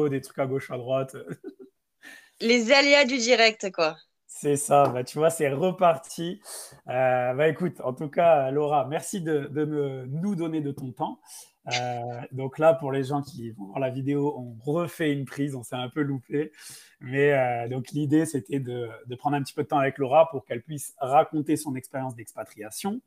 des trucs à gauche, à droite. Les aléas du direct, quoi. C'est ça, bah, tu vois, c'est reparti. Bah, écoute, en tout cas, Laura, merci de nous donner de ton temps. Donc là, pour les gens qui vont voir la vidéo, on refait une prise, on s'est un peu loupé. Mais donc l'idée, c'était de prendre un petit peu de temps avec Laura pour qu'elle puisse raconter son expérience d'expatriation.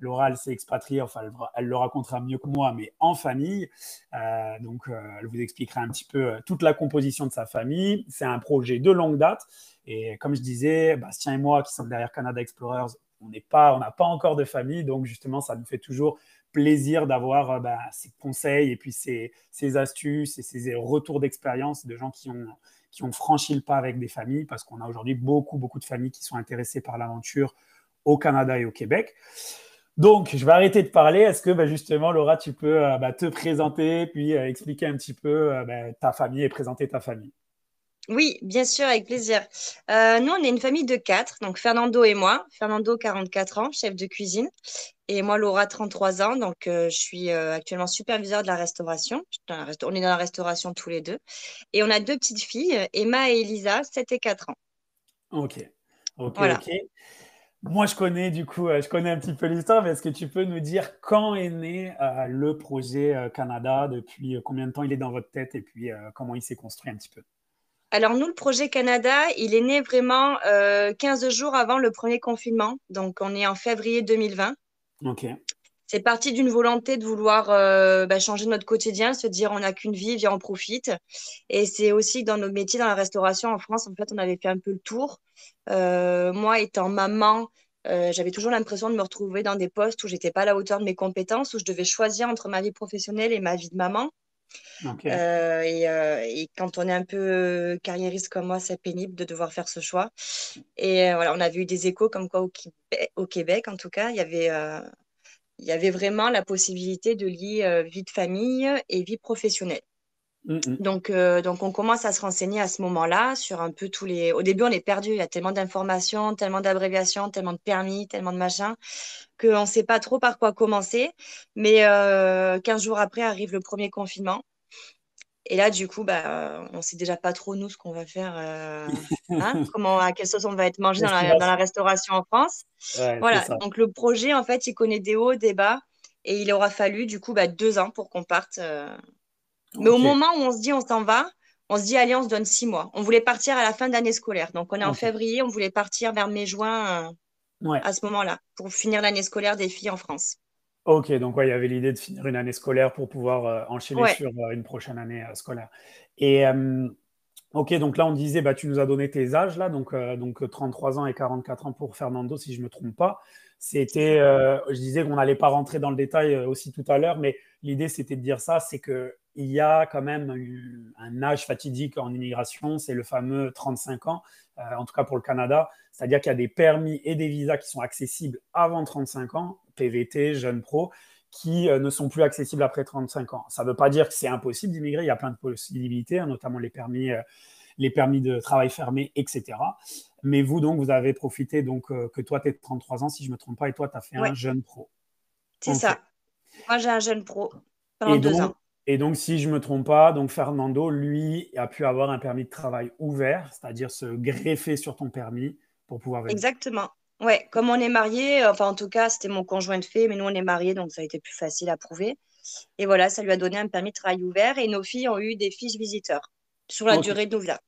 Laura, elle s'est expatriée, enfin, elle le racontera mieux que moi, mais en famille. Elle vous expliquera un petit peu toute la composition de sa famille. C'est un projet de longue date. Et comme je disais, Bastien et moi, qui sommes derrière Canada Explorers, on n'a pas encore de famille. Donc, justement, ça nous fait toujours plaisir d'avoir ces conseils et puis ces astuces et ces retours d'expérience de gens qui ont franchi le pas avec des familles, parce qu'on a aujourd'hui beaucoup, beaucoup de familles qui sont intéressées par l'aventure au Canada et au Québec. Donc, je vais arrêter de parler. Est-ce que justement, Laura, tu peux te présenter, puis expliquer un petit peu ta famille et présenter ta famille? Oui, bien sûr, avec plaisir. Nous, on est une famille de quatre, donc Fernando et moi. Fernando, 44 ans, chef de cuisine, et moi, Laura, 33 ans. Donc, je suis actuellement superviseur de la restauration. On est dans la restauration tous les deux. Et on a deux petites filles, Emma et Elisa, 7 et 4 ans. Ok, ok, Voilà. ok. Moi, je connais du coup, je connais un petit peu l'histoire, mais est-ce que tu peux nous dire quand est né le projet Canada, depuis combien de temps il est dans votre tête et puis comment il s'est construit un petit peu? Alors, nous, le projet Canada, il est né vraiment 15 jours avant le premier confinement. Donc, on est en février 2020. Ok, C'est parti d'une volonté de vouloir changer notre quotidien, se dire on n'a qu'une vie, viens, on profite. Et c'est aussi que dans nos métiers, dans la restauration en France, en fait, on avait fait un peu le tour. Moi, étant maman, j'avais toujours l'impression de me retrouver dans des postes où j'étais pas à la hauteur de mes compétences, où je devais choisir entre ma vie professionnelle et ma vie de maman. ok, Et quand on est un peu carriériste comme moi, c'est pénible de devoir faire ce choix. Et voilà, on avait eu des échos comme quoi au Québec, en tout cas, il y avait vraiment la possibilité de lier vie de famille et vie professionnelle. Mhm. Donc, on commence à se renseigner à ce moment-là sur un peu tous les. Au début, on est perdu. Il y a tellement d'informations, tellement d'abréviations, tellement de permis, tellement de machins, qu'on ne sait pas trop par quoi commencer. Mais 15 jours après arrive le premier confinement. Et là, du coup, on sait déjà pas trop, nous, ce qu'on va faire. À quelle sauce on va être mangé Qu'est-ce qui va dans se... la restauration en France. Ouais, c'est Voilà. ça. Donc, le projet, en fait, il connaît des hauts, des bas. Et il aura fallu, du coup, 2 ans pour qu'on parte. Mais au Ok, moment où on se dit on s'en va, on se dit, allez, on se donne 6 mois. On voulait partir à la fin de l'année scolaire. Donc, on est en ok. février, on voulait partir vers mai-juin Ouais. à ce moment-là, pour finir l'année scolaire des filles en France. Ok, donc ouais, il y avait l'idée de finir une année scolaire pour pouvoir enchaîner Ouais, sur une prochaine année scolaire. Et ok, donc là on disait, tu nous as donné tes âges là, donc 33 ans et 44 ans pour Fernando, si je me trompe pas. c'est ça. C'était, je disais qu'on n'allait pas rentrer dans le détail aussi tout à l'heure, mais l'idée c'était de dire ça, c'est que il y a quand même un âge fatidique en immigration, c'est le fameux 35 ans, en tout cas pour le Canada, c'est-à-dire qu'il y a des permis et des visas qui sont accessibles avant 35 ans, PVT, jeunes pro, qui ne sont plus accessibles après 35 ans. Ça ne veut pas dire que c'est impossible d'immigrer, il y a plein de possibilités, hein, notamment les permis de travail fermé, etc. Mais vous, donc, vous avez profité, donc, que toi, tu es de 33 ans, si je ne me trompe pas, et toi, tu as fait un Ouais, jeune pro. c'est OK. ça. Moi, j'ai un jeune pro pendant Et 2 ans. donc, et donc, si je ne me trompe pas, donc Fernando, lui, a pu avoir un permis de travail ouvert, c'est-à-dire se greffer sur ton permis pour pouvoir venir. Exactement. Ouais, comme on est mariés, enfin en tout cas, c'était mon conjoint de fait, mais nous on est mariés, donc ça a été plus facile à prouver. Et voilà, ça lui a donné un permis de travail ouvert et nos filles ont eu des fiches visiteurs sur la OK. durée de nos visas.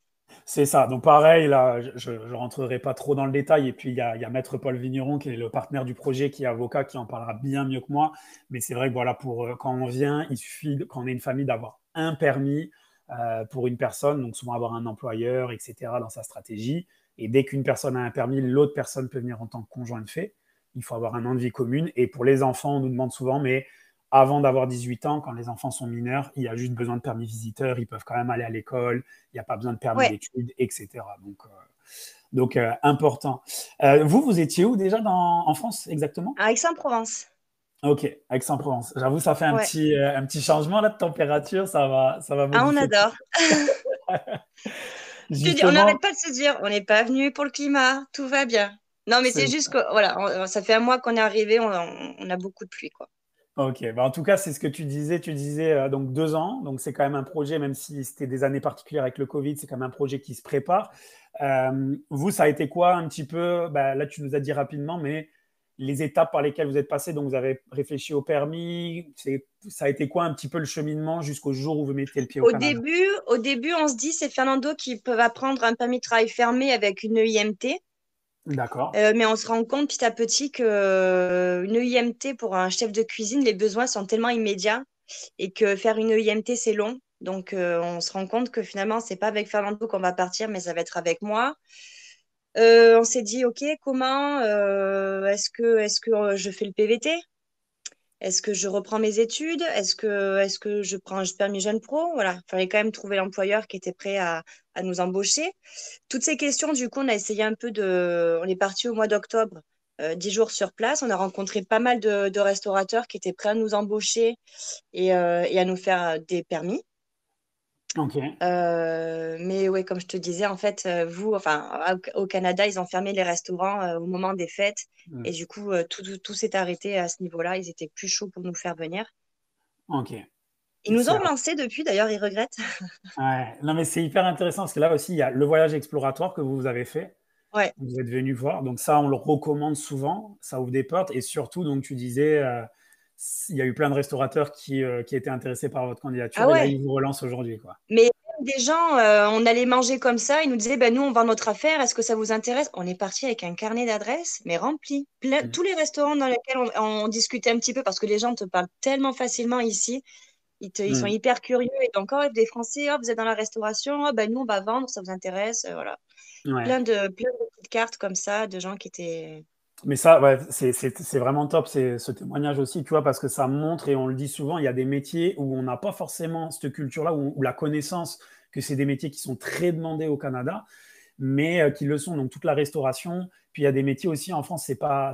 C'est ça. Donc pareil, là, je ne rentrerai pas trop dans le détail. Et puis, il y a Maître Paul Vigneron, qui est le partenaire du projet, qui est avocat, qui en parlera bien mieux que moi. Mais c'est vrai que voilà, quand on vient, il suffit, quand on est une famille, d'avoir un permis pour une personne, donc souvent avoir un employeur, etc., dans sa stratégie. Et dès qu'une personne a un permis, l'autre personne peut venir en tant que conjoint de fait. Il faut avoir un an de vie commune. Et pour les enfants, on nous demande souvent, mais avant d'avoir 18 ans, quand les enfants sont mineurs, il y a juste besoin de permis visiteur. Ils peuvent quand même aller à l'école, il n'y a pas besoin de permis Ouais, d'études, etc. Donc important. Vous étiez où déjà en France exactement? à Aix-en-Provence. Ok, Aix-en-Provence. J'avoue, ça fait Ouais. un petit changement là de température, ça va Ah, on modifier. adore. Je te dis, on n'arrête Justement, pas de se dire, on n'est pas venu pour le climat, tout va bien. Non, mais c'est c'est juste que, voilà, ça fait un mois qu'on est arrivé, on a beaucoup de pluie, quoi. Ok, bah, en tout cas, c'est ce que tu disais. Tu disais donc 2 ans, donc c'est quand même un projet, même si c'était des années particulières avec le Covid, c'est quand même un projet qui se prépare. Vous, ça a été quoi un petit peu, bah, là, tu nous as dit rapidement, mais les étapes par lesquelles vous êtes passé, donc vous avez réfléchi au permis, ça a été quoi un petit peu le cheminement jusqu'au jour où vous mettez le pied au Canada? Au début, on se dit c'est Fernando qui peut apprendre un permis de travail fermé avec une EIMT. D'accord. Mais on se rend compte petit à petit que une EIMT pour un chef de cuisine, les besoins sont tellement immédiats et que faire une EIMT, c'est long. Donc, on se rend compte que finalement, c'est pas avec Fernando qu'on va partir, mais ça va être avec moi. On s'est dit, OK, comment est-ce que je fais le PVT? Est-ce que je reprends mes études? Est-ce que je prends un permis jeune pro? Voilà, il fallait quand même trouver l'employeur qui était prêt à nous embaucher. Toutes ces questions, du coup, on a essayé un peu de. On est parti au mois d'octobre, 10 jours sur place. On a rencontré pas mal de restaurateurs qui étaient prêts à nous embaucher et à nous faire des permis. Ok. Mais oui, comme je te disais, en fait, enfin, au Canada, ils ont fermé les restaurants au moment des fêtes. Hmm. Et du coup, tout s'est arrêté à ce niveau-là. Ils étaient plus chauds pour nous faire venir. Ok. Ils nous C'est ont relancé depuis, d'ailleurs, ils regrettent. ouais. Non, mais c'est hyper intéressant parce que là aussi, il y a le voyage exploratoire que vous avez fait. Ouais. Vous êtes venu voir. Donc ça, on le recommande souvent. Ça ouvre des portes. Et surtout, donc tu disais, il y a eu plein de restaurateurs qui étaient intéressés par votre Ah candidature. Et là, ouais. ils vous relancent aujourd'hui, quoi. Mais même des gens, on allait manger comme ça, ils nous disaient, ben, nous, on vend notre affaire, est-ce que ça vous intéresse? On est parti avec un carnet d'adresses, mais rempli. Mm. Tous les restaurants dans lesquels on discutait un petit peu, parce que les gens te parlent tellement facilement ici, ils sont Mm. hyper curieux, et donc, oh, des Français, oh, vous êtes dans la restauration, oh, ben, nous, on va vendre, ça vous intéresse, voilà. Ouais. Plein de petites cartes comme ça, de gens qui étaient... Mais ça, ouais, c'est vraiment top, c'est ce témoignage aussi, tu vois, parce que ça montre, et on le dit souvent, il y a des métiers où on n'a pas forcément cette culture-là, ou la connaissance que c'est des métiers qui sont très demandés au Canada, mais qui le sont. Donc toute la restauration. Puis il y a des métiers aussi en France, c'est pas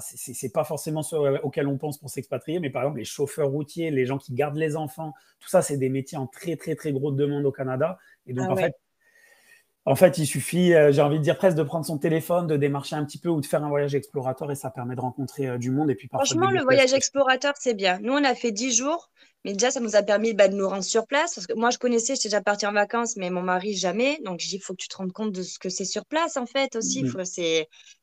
forcément ceux auxquels on pense pour s'expatrier, mais par exemple les chauffeurs routiers, les gens qui gardent les enfants, tout ça, c'est des métiers en très très très grosse demande au Canada. Et donc Ah ouais. en fait, il suffit, j'ai envie de dire presque de prendre son téléphone, de démarcher un petit peu ou de faire un voyage exploratoire et ça permet de rencontrer du monde et puis parfois de Franchement, le débloquer la voyage situation. explorateur, c'est bien. Nous, on a fait 10 jours, mais déjà, ça nous a permis bah, de nous rendre sur place. Parce que moi, je connaissais, j'étais déjà partie en vacances, mais mon mari, jamais. Donc, j'ai dit, il faut que tu te rendes compte de ce que c'est sur place, en fait, aussi. Mm,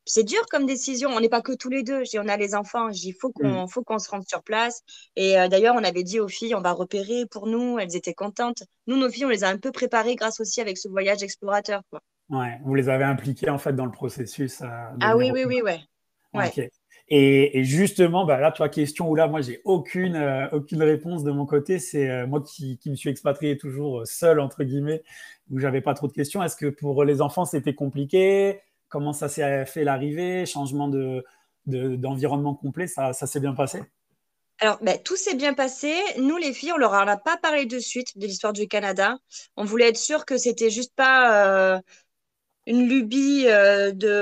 C'est dur comme décision. On n'est pas que tous les deux. Je dis, on a les enfants. Je dis, mm. faut qu'on se rende sur place. Et d'ailleurs, on avait dit aux filles, on va repérer pour nous. Elles étaient contentes. Nous, nos filles, on les a un peu préparées grâce aussi avec ce voyage explorateur, quoi. Ouais, vous les avez impliqués en fait dans le processus de Ah venir oui, au oui, Canada. oui, ouais. Ouais. Ok. Et justement, bah là, toi, question où là, moi, j'ai aucune réponse de mon côté. C'est moi qui me suis expatrié toujours seul, entre guillemets, où j'avais pas trop de questions. Est-ce que pour les enfants, c'était compliqué? Comment ça s'est fait l'arrivée? Changement d'environnement complet, ça s'est bien passé? Alors, ben, tout s'est bien passé. Nous, les filles, on leur en a pas parlé de suite de l'histoire du Canada. On voulait être sûr que c'était juste pas une lubie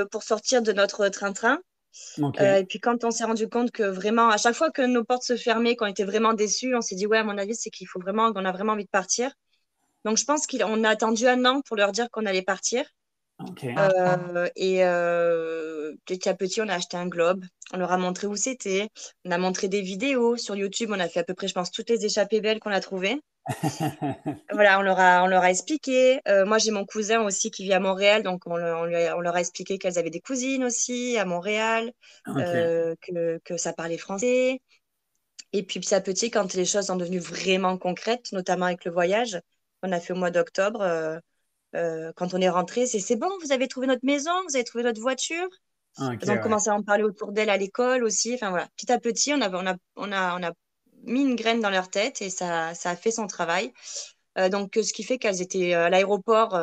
pour sortir de notre train-train. Ok. Et puis, quand on s'est rendu compte que vraiment, à chaque fois que nos portes se fermaient, qu'on était vraiment déçus, on s'est dit, ouais, à mon avis, c'est qu'il faut vraiment, qu'on a vraiment envie de partir. Donc, je pense qu'on a attendu un an pour leur dire qu'on allait partir. Ok. Petit à petit, on a acheté un globe. On leur a montré où c'était. On a montré des vidéos sur YouTube. On a fait à peu près, je pense, toutes les échappées belles qu'on a trouvées. Voilà, on leur a expliqué. Moi, j'ai mon cousin aussi qui vit à Montréal, donc on leur a expliqué qu'elles avaient des cousines aussi à Montréal, Ok. que ça parlait français. Et puis petit à petit, quand les choses sont devenues vraiment concrètes, notamment avec le voyage qu'on a fait au mois d'octobre, quand on est rentré, c'est bon, vous avez trouvé notre maison, vous avez trouvé notre voiture. Ok, Elles ont ouais. commencé à en parler autour d'elles à l'école aussi. Enfin voilà, petit à petit, on a mis une graine dans leur tête et ça a fait son travail. Donc, ce qui fait qu'elles étaient à l'aéroport,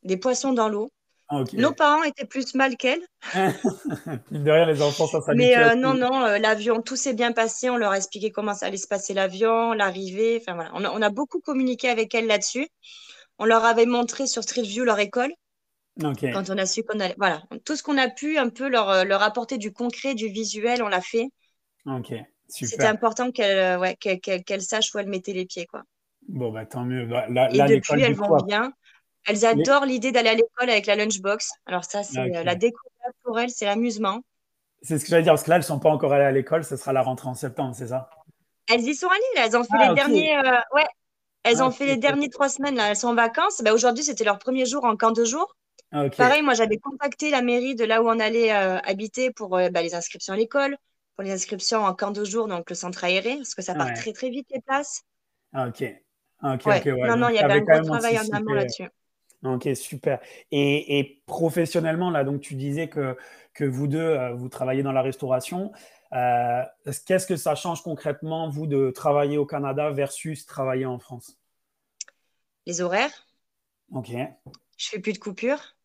des poissons dans l'eau. Ok. Nos parents étaient plus mal qu'elles. Mine de rien, les enfants, ça Mais s'habitue à non, tout. non, l'avion, tout s'est bien passé. On leur a expliqué comment ça allait se passer l'avion, l'arrivée. Enfin voilà, on a beaucoup communiqué avec elles là-dessus. On leur avait montré sur Street View leur école. Ok. Quand on a su qu'on allait. Voilà, tout ce qu'on a pu un peu leur apporter du concret, du visuel, on l'a fait. Ok. C'était Super. important qu'elles sachent où elles mettaient les pieds, quoi. Bon, bah, tant mieux. Bah, Et là, depuis, l'école, elles du vont coup, bien. Elles les- adorent l'idée d'aller à l'école avec la lunchbox. Alors ça, c'est la ok. découverte pour elles, c'est l'amusement. C'est ce que j'allais dire, parce que là, elles ne sont pas encore allées à l'école, ce sera la rentrée en septembre, c'est ça? Elles y sont allées, là. Elles ont fait les Ah, ok. derniers. Ouais, elles Ah, ont ok, fait les ok. derniers 3 semaines, là. Elles sont en vacances. Ben, aujourd'hui, c'était leur premier jour en camp de jour. Ok, Pareil, moi, j'avais contacté la mairie de là où on allait habiter pour les inscriptions à l'école, pour les inscriptions en camp de jour, donc le centre aéré, parce que ça part ouais. très, très vite, les places. Ok, ok, ok, Ouais, ouais. non, non, Donc, il y tu avait avais un quand gros même travail en amont anticipé. là-dessus. Ok, super. Et professionnellement, là, donc tu disais que vous deux, vous travaillez dans la restauration. Qu'est-ce que ça change concrètement, vous, de travailler au Canada versus travailler en France? Les horaires, Ok, je fais plus de coupures.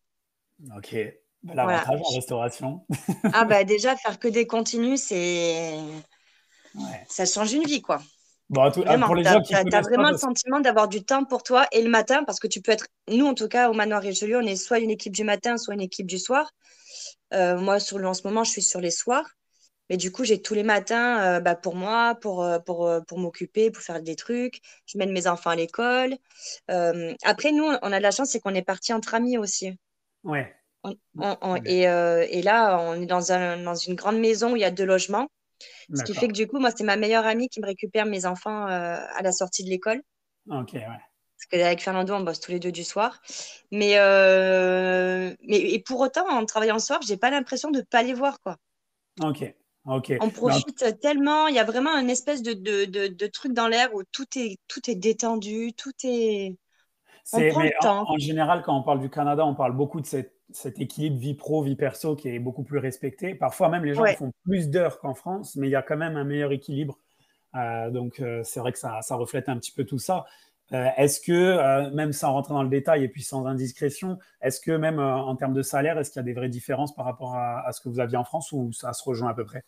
ok. Bel Voilà. avantage en restauration. Ah, bah, déjà, faire que des continus, Ouais. ça change une vie, quoi. Bon, Vraiment, pour les tu gens qui as connaissent pas, vraiment le sentiment d'avoir du temps pour toi et le matin, parce que tu peux être, nous en tout cas, au Manoir Richelieu, on est soit une équipe du matin, soit une équipe du soir. Moi, en ce moment, je suis sur les soirs. Mais du coup, j'ai tous les matins pour moi, pour m'occuper, pour faire des trucs. Je mène mes enfants à l'école. Après, nous, on a de la chance, c'est qu'on est partis entre amis aussi. ouais. Ouais. Et là, on est dans une grande maison où il y a 2 logements. Ce qui fait que D'accord. du coup, moi, c'est ma meilleure amie qui me récupère mes enfants à la sortie de l'école. Ok, ouais. Parce qu'avec Fernando, on bosse tous les deux du soir. Et pour autant, en travaillant le soir, j'ai pas l'impression de pas les voir, quoi. Ok, ok. On Donc, profite tellement, il y a vraiment une espèce de truc dans l'air où tout est détendu, on prend le Mais temps. en général, quand on parle du Canada, on parle beaucoup de cet équilibre vie pro, vie perso qui est beaucoup plus respecté. Parfois même, les gens Ouais. font plus d'heures qu'en France, mais il y a quand même un meilleur équilibre. C'est vrai que ça reflète un petit peu tout ça. Est-ce que, même sans rentrer dans le détail et puis sans indiscrétion, est-ce que même en termes de salaire, est-ce qu'il y a des vraies différences par rapport à ce que vous aviez en France ou ça se rejoint à peu près?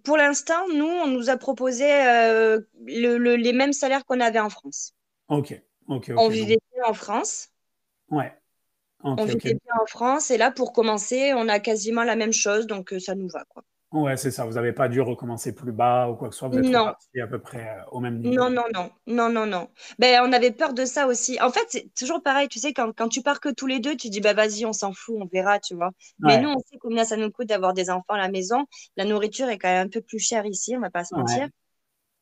Pour l'instant, nous, on nous a proposé les mêmes salaires qu'on avait en France. Ok, ok, On ok. Donc, vivait bien en France. ouais, On ok, ok. vivait bien en France. Et là, pour commencer, on a quasiment la même chose. Donc, ça nous va, quoi. Ouais, c'est ça. Vous n'avez pas dû recommencer plus bas ou quoi que ce soit. Vous êtes Non. reparti à peu près au même Non, niveau. non, non, non, non, non. Ben, on avait peur de ça aussi. En fait, c'est toujours pareil, tu sais, quand tu pars que tous les deux, tu dis, bah vas-y, on s'en fout, on verra, tu vois. Mais nous, Ouais, on sait combien ça nous coûte d'avoir des enfants à la maison. La nourriture est quand même un peu plus chère ici, on va pas se mentir. ouais,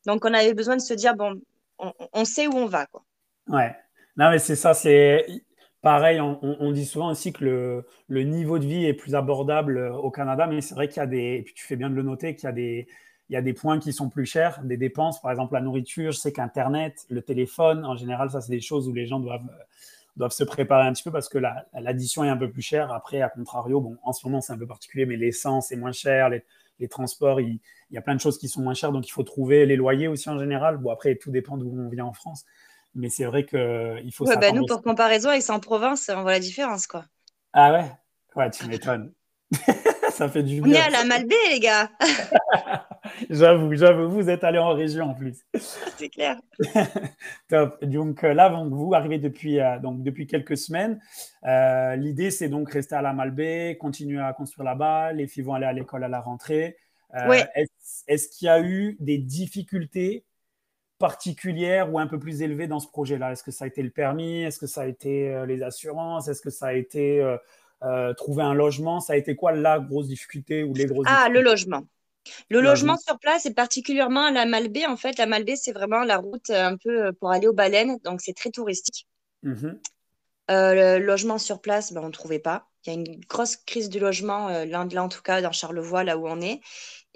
Donc, on avait besoin de se dire, bon, on sait où on va, quoi. ouais. Non, mais c'est ça, c'est pareil. On dit souvent aussi que le niveau de vie est plus abordable au Canada, mais c'est vrai qu'il y a et puis tu fais bien de le noter, il y a des points qui sont plus chers, des dépenses, par exemple la nourriture. Je sais qu'Internet, le téléphone, en général, ça, c'est des choses où les gens doivent se préparer un petit peu parce que l'addition est un peu plus chère. Après, à contrario, bon, en ce moment, c'est un peu particulier, mais l'essence est moins chère, les transports, il y a plein de choses qui sont moins chères, donc il faut trouver les loyers aussi en général. Bon, après, tout dépend d'où on vient en France, mais c'est vrai qu'il faut Ouais, ben s'attendre nous, aussi. pour comparaison avec Aix-en-Provence, on voit la différence, quoi. Ah ouais? Ouais, tu m'étonnes. Ça fait du On est bien. à la Malbaie, les gars. J'avoue, vous êtes allé en région en plus. C'est clair. Top. Donc là, donc, vous arrivez depuis quelques semaines. L'idée, c'est donc rester à la Malbaie, continuer à construire là-bas. Les filles vont aller à l'école à la rentrée. Ouais. Est-ce qu'il y a eu des difficultés particulières ou un peu plus élevées dans ce projet-là? Est-ce que ça a été le permis? Est-ce que ça a été les assurances? Est-ce que ça a été trouver un logement? Ça a été quoi la grosse difficulté ou les grosses Ah, le difficultés? logement. Le logement Logement. sur place, et particulièrement à la Malbaie, en fait, la Malbaie, c'est vraiment la route un peu pour aller aux baleines, donc c'est très touristique. Mhm. Le logement sur place, ben, on ne trouvait pas. Il y a une grosse crise du logement, là en tout cas, dans Charlevoix, là où on est.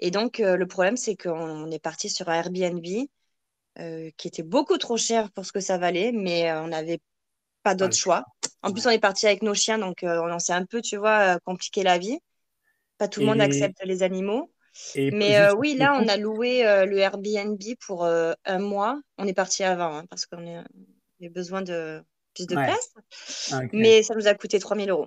Et donc, le problème, c'est qu'on est parti sur un Airbnb qui était beaucoup trop cher pour ce que ça valait, mais on n'avait pas Pas d'autre le choix. choix. En plus, Ouais. on est parti avec nos chiens, donc on s'est un peu, tu vois, compliqué la vie. Pas tout le monde Et, accepte les animaux. et Mais juste oui, une là, on coupe. a loué le Airbnb pour un mois. On est parti avant hein, parce qu'on a besoin de plus de Ouais. place. Ok. Mais ça nous a coûté 3 000 euros.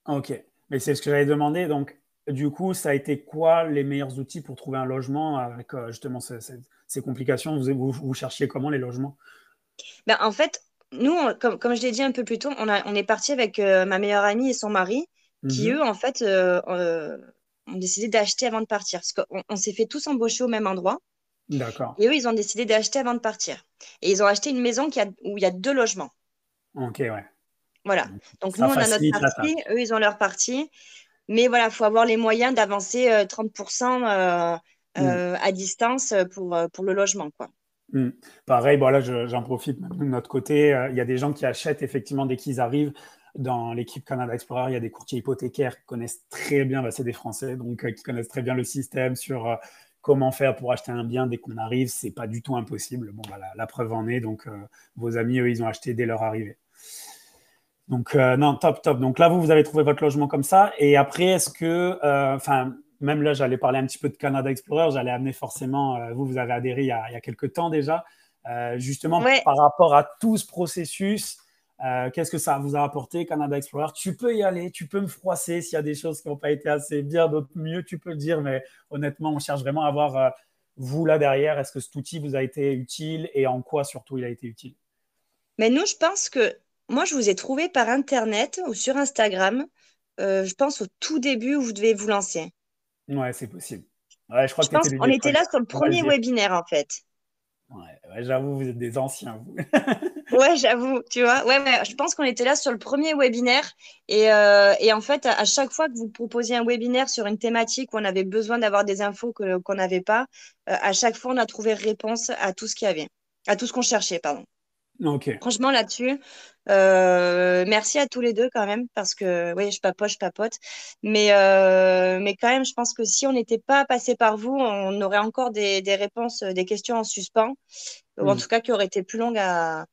Ok. Mais c'est ce que j'avais demandé. Donc, du coup, ça a été quoi les meilleurs outils pour trouver un logement avec justement ces complications? Vous cherchiez comment les logements? Ben, en fait, nous, comme je l'ai dit un peu plus tôt, on est parti avec ma meilleure amie et son mari qui, Mhm. eux, en fait, ont décidé d'acheter avant de partir. Parce qu'on s'est fait tous embaucher au même endroit. D'accord. Et eux, ils ont décidé d'acheter avant de partir. Et ils ont acheté une maison où il y a 2 logements. Ok, ouais. Voilà. Donc, Donc, nous, ça on a notre facilite la partie, tâche. eux, ils ont leur partie. Mais voilà, il faut avoir les moyens d'avancer 30% Mm. à distance pour le logement, quoi. Mm. Pareil, bon là j'en profite même de notre côté. Il y a des gens qui achètent effectivement dès qu'ils arrivent dans l'équipe Canada Explorer. Il y a des courtiers hypothécaires qui connaissent très bien, bah, c'est des Français, donc qui connaissent très bien le système sur comment faire pour acheter un bien dès qu'on arrive. C'est pas du tout impossible. Bon, bah, la preuve en est. Donc vos amis, eux, ils ont acheté dès leur arrivée. Donc non, top, top. Donc là, vous avez trouvé votre logement comme ça. Et après, est-ce que, enfin, même là, j'allais parler un petit peu de Canada Explorer. J'allais amener forcément, vous avez adhéré il y a quelques temps déjà. Justement, Ouais, par rapport à tout ce processus, qu'est-ce que ça vous a apporté, Canada Explorer? Tu peux y aller, tu peux me froisser s'il y a des choses qui n'ont pas été assez bien, d'autres mieux, tu peux le dire. Mais honnêtement, on cherche vraiment à voir, vous là derrière, est-ce que cet outil vous a été utile et en quoi surtout il a été utile? mais nous, je pense que moi, je vous ai trouvé par Internet ou sur Instagram, je pense au tout début où vous devez vous lancer. Ouais, c'est possible. Ouais, je crois Je que tu étais pense l'une qu'on des était là premières. sur le On va le premier dire. webinaire, en fait. Ouais, ouais, j'avoue, vous êtes des anciens, vous. Ouais, j'avoue, tu vois. Ouais, ouais, je pense qu'on était là sur le premier webinaire. Et en fait, à chaque fois que vous proposiez un webinaire sur une thématique où on avait besoin d'avoir des infos qu'on n'avait pas, à chaque fois, on a trouvé réponse à tout ce qu'il y avait, à tout ce qu'on cherchait, pardon. Ok. Franchement, là-dessus, merci à tous les deux quand même, parce que oui, je papote. Mais quand même, je pense que si on n'était pas passé par vous, on aurait encore des réponses, des questions en suspens, ou en Hmm. tout cas qui auraient été plus longues à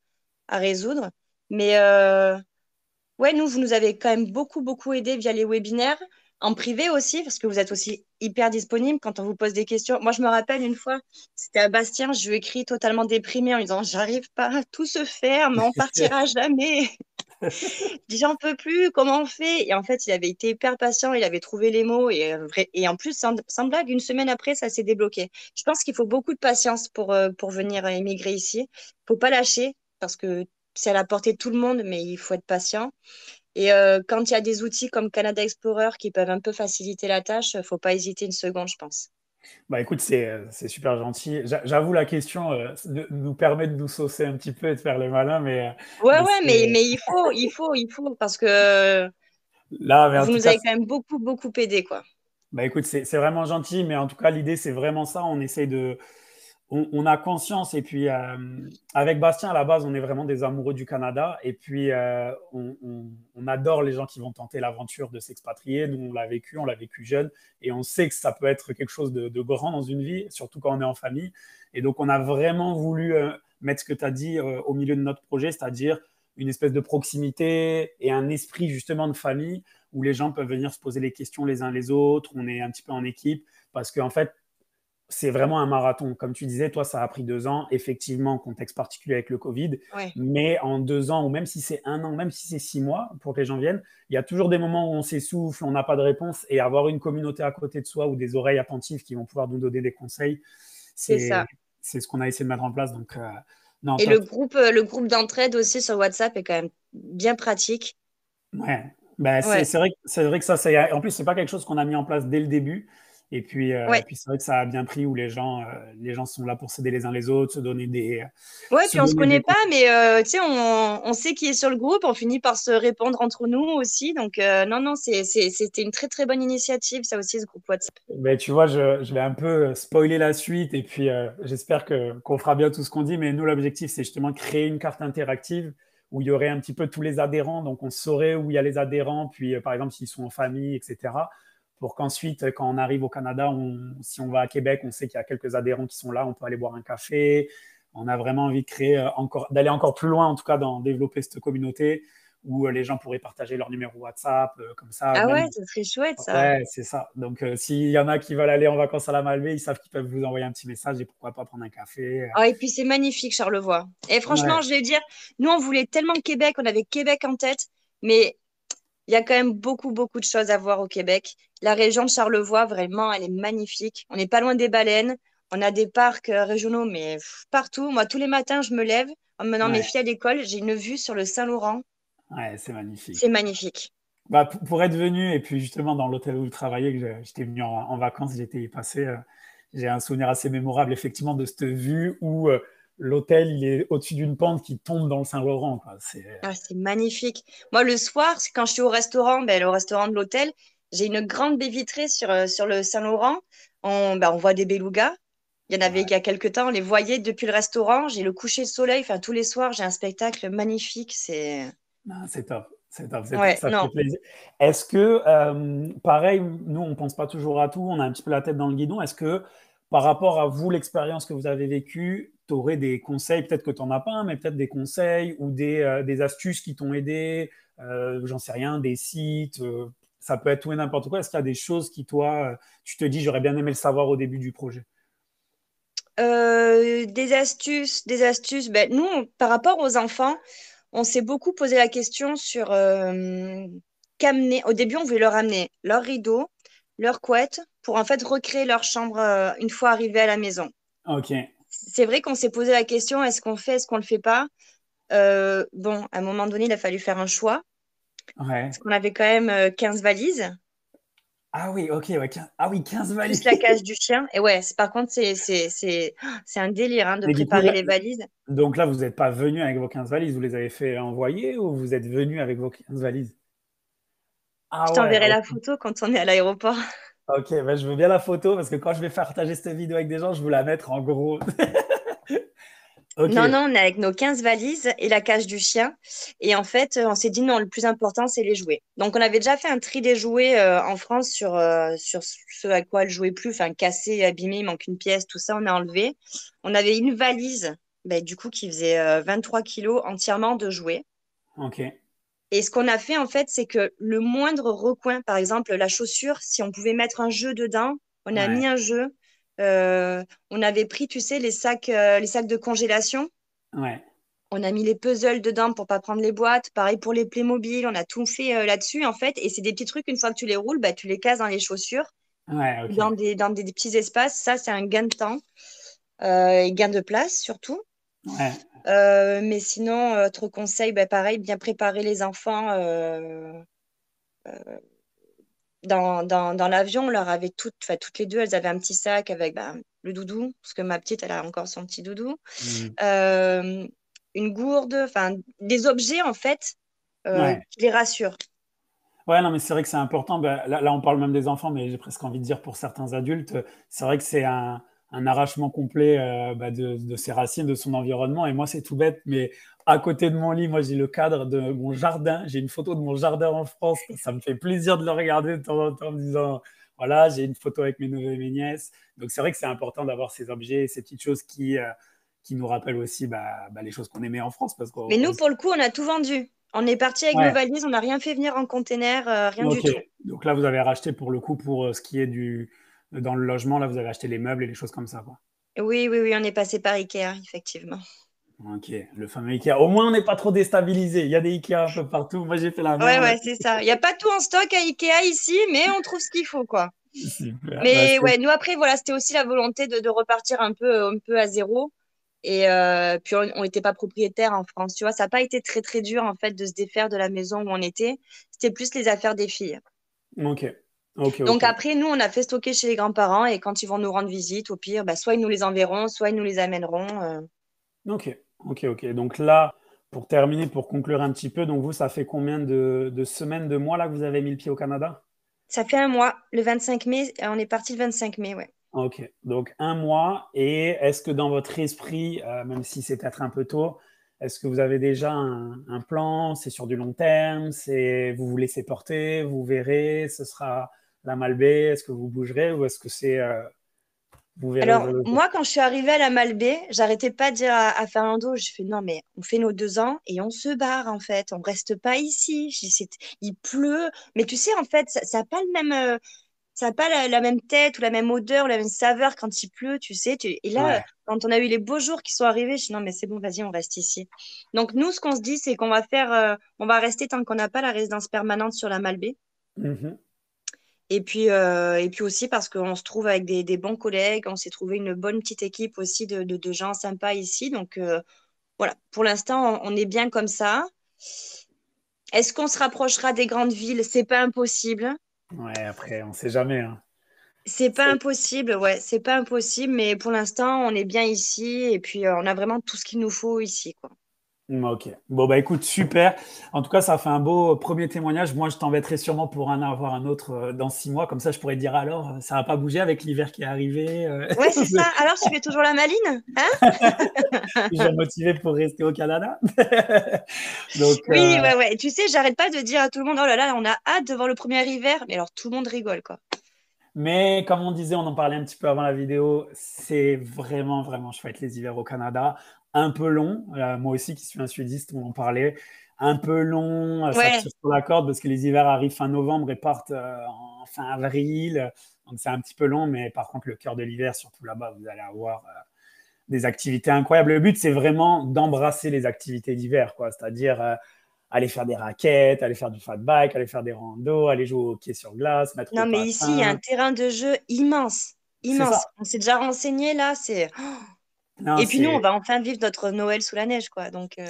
résoudre. Mais ouais, nous, vous nous avez quand même beaucoup, beaucoup aidé via les webinaires, en privé aussi, parce que vous êtes aussi hyper disponible quand on vous pose des questions. Moi, je me rappelle une fois, c'était à Bastien, je lui ai écrit totalement déprimée en lui disant, j'arrive pas, tout se ferme, on partira jamais. Je dis, j'en peux plus, comment on fait? Et en fait, il avait été hyper patient, il avait trouvé les mots et en plus, sans blague, une semaine après, ça s'est débloqué. Je pense qu'il faut beaucoup de patience pour venir émigrer ici. Faut pas lâcher parce que c'est à la portée de tout le monde, mais il faut être patient. Et quand il y a des outils comme Canada Explorer qui peuvent un peu faciliter la tâche, faut pas hésiter une seconde, je pense. Bah écoute, c'est super gentil. J'avoue, la question nous permet de nous saucer un petit peu et de faire le malin, Ouais, mais ouais, c'est il faut, parce que là, mais en vous tout nous cas, avez quand même beaucoup, beaucoup aidé, quoi. bah écoute, c'est vraiment gentil, mais en tout cas, l'idée, c'est vraiment ça. On essaye de, on a conscience, et puis avec Bastien, à la base, on est vraiment des amoureux du Canada, et puis on adore les gens qui vont tenter l'aventure de s'expatrier. Nous, on l'a vécu jeune, et on sait que ça peut être quelque chose de grand dans une vie, surtout quand on est en famille. Et donc, on a vraiment voulu mettre ce que tu as dit au milieu de notre projet, c'est-à-dire une espèce de proximité et un esprit justement de famille où les gens peuvent venir se poser les questions les uns les autres, on est un petit peu en équipe, parce qu'en fait, c'est vraiment un marathon. Comme tu disais, toi, ça a pris 2 ans, effectivement, contexte particulier avec le Covid, Ouais, mais en 2 ans, ou même si c'est un an, même si c'est 6 mois, pour que les gens viennent, il y a toujours des moments où on s'essouffle, on n'a pas de réponse, et avoir une communauté à côté de soi ou des oreilles attentives qui vont pouvoir nous donner des conseils, c'est c'est ça. c'est ce qu'on a essayé de mettre en place. Donc, non, Et top. le groupe d'entraide aussi sur WhatsApp est quand même bien pratique. Ouais. Ben, Ouais, c'est vrai que ça, c'est, en plus, c'est pas quelque chose qu'on a mis en place dès le début. Et ouais. puis c'est vrai que ça a bien pris où les gens sont là pour s'aider les uns les autres, Ouais, se puis on se donner des connaît pas, conseils. mais tu sais, on sait qui est sur le groupe, on finit par se répondre entre nous aussi. Donc, non, non, c'était une très, très bonne initiative, ça aussi, ce groupe WhatsApp. Ben, tu vois, je vais un peu spoiler la suite et puis j'espère qu'on fera bien tout ce qu'on dit. Mais nous, l'objectif, c'est justement de créer une carte interactive où il y aurait un petit peu tous les adhérents. Donc, on saurait où il y a les adhérents, puis par exemple, s'ils sont en famille, etc. Pour qu'ensuite, quand on arrive au Canada, si on va à Québec, on sait qu'il y a quelques adhérents qui sont là, on peut aller boire un café. On a vraiment envie de créer d'aller encore plus loin, en tout cas, dans développer cette communauté où les gens pourraient partager leur numéro WhatsApp, comme ça, Ah ouais, même. ça serait chouette, ça. Ouais, c'est ça. Donc, s'il y en a qui veulent aller en vacances à la Malbaie, ils savent qu'ils peuvent vous envoyer un petit message et pourquoi pas prendre un café. Ah, et puis, c'est magnifique, Charlevoix. Et franchement, Ouais, je vais dire, nous, on voulait tellement Québec, on avait Québec en tête, mais il y a quand même beaucoup, beaucoup de choses à voir au Québec. La région de Charlevoix, vraiment, elle est magnifique. On n'est pas loin des baleines. On a des parcs régionaux, mais partout. Moi, tous les matins, je me lève en menant mes ouais, filles à l'école. J'ai une vue sur le Saint-Laurent. ouais, c'est C'est magnifique. magnifique. Bah, pour être venu, et puis justement dans l'hôtel où je travaillais, j'étais venu en vacances, j'étais y passé, j'ai un souvenir assez mémorable effectivement de cette vue où l'hôtel il est au-dessus d'une pente qui tombe dans le Saint-Laurent, quoi. Ah, c'est magnifique. Moi, le soir, c'est quand je suis au restaurant, ben, le restaurant de l'hôtel, j'ai une grande baie vitrée sur le Saint-Laurent. on voit des belugas. Il y en avait il Ouais. y a quelques temps, on les voyait depuis le restaurant. J'ai le coucher de soleil, enfin tous les soirs, j'ai un spectacle magnifique. C'est Ah, c'est top, c'est top, ouais, ça fait non. plaisir. Est-ce que, pareil, nous, on ne pense pas toujours à tout, on a un petit peu la tête dans le guidon. Est-ce que, par rapport à vous, l'expérience que vous avez vécue, tu aurais des conseils, peut-être que tu n'en as pas, mais peut-être des conseils ou des astuces qui t'ont aidé, j'en sais rien, des sites, ça peut être tout et n'importe quoi. Est-ce qu'il y a des choses qui, toi, tu te dis, j'aurais bien aimé le savoir au début du projet? Des astuces. Ben, nous, par rapport aux enfants, on s'est beaucoup posé la question sur qu'amener. Au début, on voulait leur amener leurs rideaux, leurs couettes, pour en fait recréer leur chambre une fois arrivés à la maison. Ok, C'est vrai qu'on s'est posé la question, est-ce qu'on fait, est-ce qu'on le fait pas? Bon, à un moment donné, il a fallu faire un choix, parce ouais. qu'on avait quand même 15 valises, Ah oui, ok, ouais, ah oui, 15 valises. plus la cage du chien. Et ouais, par contre, c'est un délire hein, de Mais du coup, préparer là, les valises. donc là, vous n'êtes pas venu avec vos 15 valises, vous les avez fait envoyer ou vous êtes venu avec vos 15 valises? Je Ah ouais, t'enverrai la photo quand on est à l'aéroport. ok, bah, je veux bien la photo parce que quand je vais partager cette vidéo avec des gens, je veux la mettre en gros. Ok, Non, non, on est avec nos 15 valises et la cage du chien. Et en fait, on s'est dit non, le plus important, c'est les jouets. Donc, on avait déjà fait un tri des jouets en France sur ce à quoi elles jouaient plus, enfin, cassé, abîmé, il manque une pièce, tout ça, on a enlevé. On avait une valise, ben, du coup, qui faisait 23 kilos entièrement de jouets. ok, Et ce qu'on a fait, en fait, c'est que le moindre recoin, par exemple, la chaussure, si on pouvait mettre un jeu dedans, on a mis ouais, un jeu. On avait pris, tu sais, les sacs de congélation. ouais, On a mis les puzzles dedans pour pas prendre les boîtes. Pareil pour les Playmobil, on a tout fait là-dessus, en fait. Et c'est des petits trucs, une fois que tu les roules, bah, tu les cases dans les chaussures, ouais, ok, dans des petits espaces. Ça, c'est un gain de temps et gain de place, surtout. ouais, Mais sinon, autre conseil, bah, pareil, bien préparer les enfants. Dans l'avion, on leur avait enfin, toutes les deux, elles avaient un petit sac avec bah, le doudou, parce que ma petite, elle a encore son petit doudou. hmm, Euh, une gourde, enfin, des objets, en fait, ouais. qui les rassurent. Ouais, non, mais c'est vrai que c'est important. Bah, là, on parle même des enfants, mais j'ai presque envie de dire pour certains adultes, c'est vrai que c'est un arrachement complet bah, de ses racines, de son environnement. Et moi, c'est tout bête, mais à côté de mon lit, moi, j'ai le cadre de mon jardin. J'ai une photo de mon jardin en France. Ça me fait plaisir de le regarder de temps en temps en me disant, voilà, j'ai une photo avec mes neveux et mes nièces. Donc, c'est vrai que c'est important d'avoir ces objets, ces petites choses qui nous rappellent aussi bah, les choses qu'on aimait en France. Parce Mais qu'on nous, pour le coup, on a tout vendu. On est parti avec nos ouais, valises, on n'a rien fait venir en container, rien du ok, tout. donc là, vous avez racheté pour le coup, pour ce qui est dans le logement, là, vous avez acheté les meubles et les choses comme ça, quoi. Oui, oui, oui, on est passé par Ikea, effectivement. Ok, le fameux Ikea. Au moins, on n'est pas trop déstabilisé. Il y a des Ikea un peu partout. Moi, j'ai fait la Ouais, même. ouais, c'est ça. Il n'y a pas tout en stock à Ikea ici, mais on trouve ce qu'il faut, quoi. Super. Bah, Mais ouais, nous après, voilà, c'était aussi la volonté de repartir un peu à zéro. Et puis on n'était pas propriétaire en France, tu vois. Ça n'a pas été très très dur en fait de se défaire de la maison où on était. C'était plus les affaires des filles. ok, ok, Donc ok. après, nous, on a fait stocker chez les grands-parents et quand ils vont nous rendre visite, au pire, bah, soit ils nous les enverront, soit ils nous les amèneront. Ok, ok, ok. Donc là, pour terminer, pour conclure un petit peu, donc vous, ça fait combien de semaines, de mois là que vous avez mis le pied au Canada? Ça fait un mois, le 25 mai, on est parti le 25 mai, ouais. Ok, donc un mois. Et est-ce que dans votre esprit, même si c'est peut-être un peu tôt, est-ce que vous avez déjà un plan? C'est sur du long terme? Vous vous laissez porter? Vous verrez? Ce sera la Malbaie? Est-ce que vous bougerez? Ou est-ce que vous verrez au Alors, jour le jour? moi, quand je suis arrivée à la Malbaie, j'arrêtais pas de dire à Fernando, je fais non, mais on fait nos 2 ans et on se barre, en fait. On reste pas ici. Il pleut. Mais tu sais, en fait, ça a pas le même, ça a pas la même tête ou la même odeur ou la même saveur quand il pleut, tu sais. Et là, Ouais. quand on a eu les beaux jours qui sont arrivés, je dis non, mais c'est bon, vas-y, on reste ici. Donc, nous, ce qu'on se dit, c'est qu'on va on va rester tant qu'on n'a pas la résidence permanente sur la Malbaie. Mhm. Et puis aussi parce qu'on se trouve avec des bons collègues, on s'est trouvé une bonne petite équipe aussi de gens sympas ici. Donc voilà, pour l'instant, on est bien comme ça. Est-ce qu'on se rapprochera des grandes villes? C'est pas impossible. Ouais, après, on sait jamais, hein. C'est pas C'est- impossible, ouais, c'est pas impossible, mais pour l'instant, on est bien ici et puis on a vraiment tout ce qu'il nous faut ici, quoi. Ok. Bon, bah écoute, super. En tout cas, ça fait un beau premier témoignage. Moi, je t'embêterai sûrement pour avoir un autre dans 6 mois. Comme ça, je pourrais te dire alors, ça n'a pas bougé avec l'hiver qui est arrivé. Ouais, c'est ça. Alors, tu fais toujours la maline, hein? Toujours motivé pour rester au Canada. Donc, Oui, ouais, ouais. Tu sais, j'arrête pas de dire à tout le monde, oh là là, on a hâte de voir le premier hiver. Mais alors, tout le monde rigole, quoi. mais comme on disait, on en parlait un petit peu avant la vidéo, c'est vraiment, vraiment chouette les hivers au Canada. Un peu long. Moi aussi, qui suis un sudiste, on en parlait. Un peu long, ça Ouais. tire sur la corde parce que les hivers arrivent fin novembre et partent en fin avril. Donc, c'est un petit peu long, mais par contre, le cœur de l'hiver, surtout là-bas, vous allez avoir des activités incroyables. Le but, c'est vraiment d'embrasser les activités d'hiver, quoi. C'est-à-dire aller faire des raquettes, aller faire du fat bike, aller faire des randos, aller jouer au hockey sur glace, mettre au Non, mais ici, il y a un patin. terrain de jeu immense. C'est Immense. ça. On s'est déjà renseigné, là. C'est... Non, Et puis nous, on c'est. va enfin vivre notre Noël sous la neige, quoi. Donc,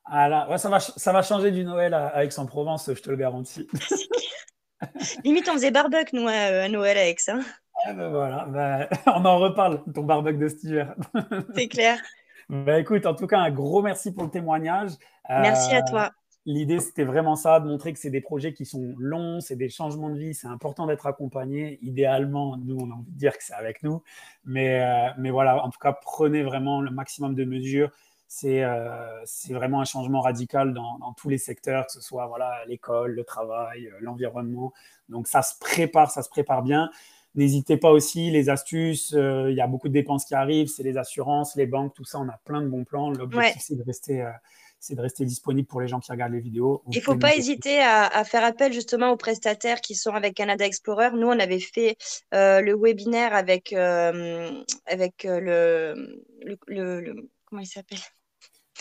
Ah là, ouais, ça va changer du Noël à Aix-en-Provence, je te le garantis. c'est clair. Limite, on faisait barbecue, nous, à Noël avec ça. Ah ben voilà, ben, on en reparle, ton barbecue de cet hiver. C'est clair. Ben écoute, en tout cas, un gros merci pour le témoignage. Merci à Euh, toi. L'idée, c'était vraiment ça, de montrer que c'est des projets qui sont longs, c'est des changements de vie, c'est important d'être accompagné. Idéalement, nous, on a envie de dire que c'est avec nous. Mais voilà, en tout cas, prenez vraiment le maximum de mesures. C'est vraiment un changement radical dans tous les secteurs, que ce soit voilà, l'école, le travail, l'environnement. Donc ça se prépare bien. N'hésitez pas aussi, les astuces, il y a beaucoup de dépenses qui arrivent, c'est les assurances, les banques, tout ça, on a plein de bons plans. Ouais. L'objectif, c'est de rester disponible pour les gens qui regardent les vidéos. Vous Il faut pouvez nous pas écrire. hésiter à faire appel justement aux prestataires qui sont avec Canada Explorer. Nous, on avait fait le webinaire avec comment il s'appelle?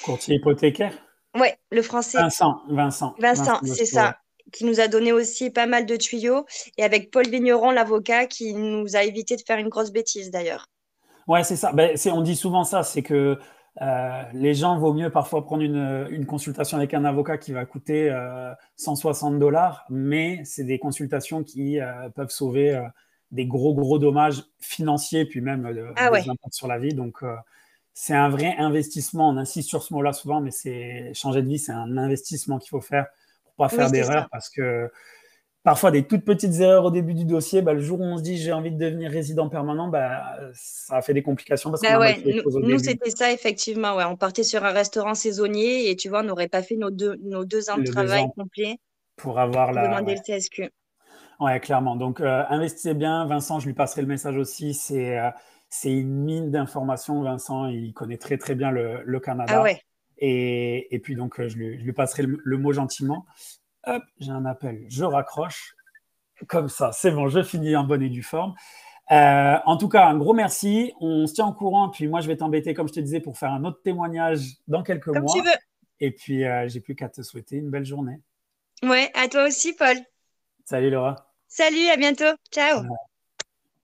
Courtier hypothécaire. Ouais, le français. Vincent Vincent, c'est Bosco, ouais. ça, qui nous a donné aussi pas mal de tuyaux. Et avec Paul Vigneron, l'avocat, qui nous a évité de faire une grosse bêtise d'ailleurs. Ouais, c'est ça. Ben, on dit souvent ça, c'est que les gens vaut mieux parfois prendre une consultation avec un avocat qui va coûter 160 dollars, mais c'est des consultations qui peuvent sauver des gros, gros dommages financiers, puis même Ah des ouais, impacts sur la vie. Donc, c'est un vrai investissement. On insiste sur ce mot-là souvent, mais c'est changer de vie, c'est un investissement qu'il faut faire pour pas oui, faire c'est ça. d'erreurs parce que parfois des toutes petites erreurs au début du dossier, bah, le jour où on se dit j'ai envie de devenir résident permanent, bah, ça a fait des complications parce qu'on Bah a mal ouais, fait les choses au nous, début. c'était ça, effectivement. Ouais. On partait sur un restaurant saisonnier et tu vois, on n'aurait pas fait nos 2 ans de Les deux travail ans complets pour avoir pour la. demander Ouais, le CSQ. ouais clairement. Donc, investissez bien. Vincent, je lui passerai le message aussi. C'est une mine d'informations. Vincent, il connaît très, très bien le Ah Canada. ouais. Et puis, donc, je lui passerai le mot gentiment. Hop, j'ai un appel. Je raccroche. Comme ça, c'est bon, je finis en bonne et due forme. En tout cas, un gros merci. On se tient au courant. Puis moi, je vais t'embêter, comme je te disais, pour faire un autre témoignage dans quelques Comme tu mois. veux. Et puis, j'ai plus qu'à te souhaiter une belle journée. Ouais, à toi aussi, Paul. Salut Laura. Salut, à bientôt. Ciao.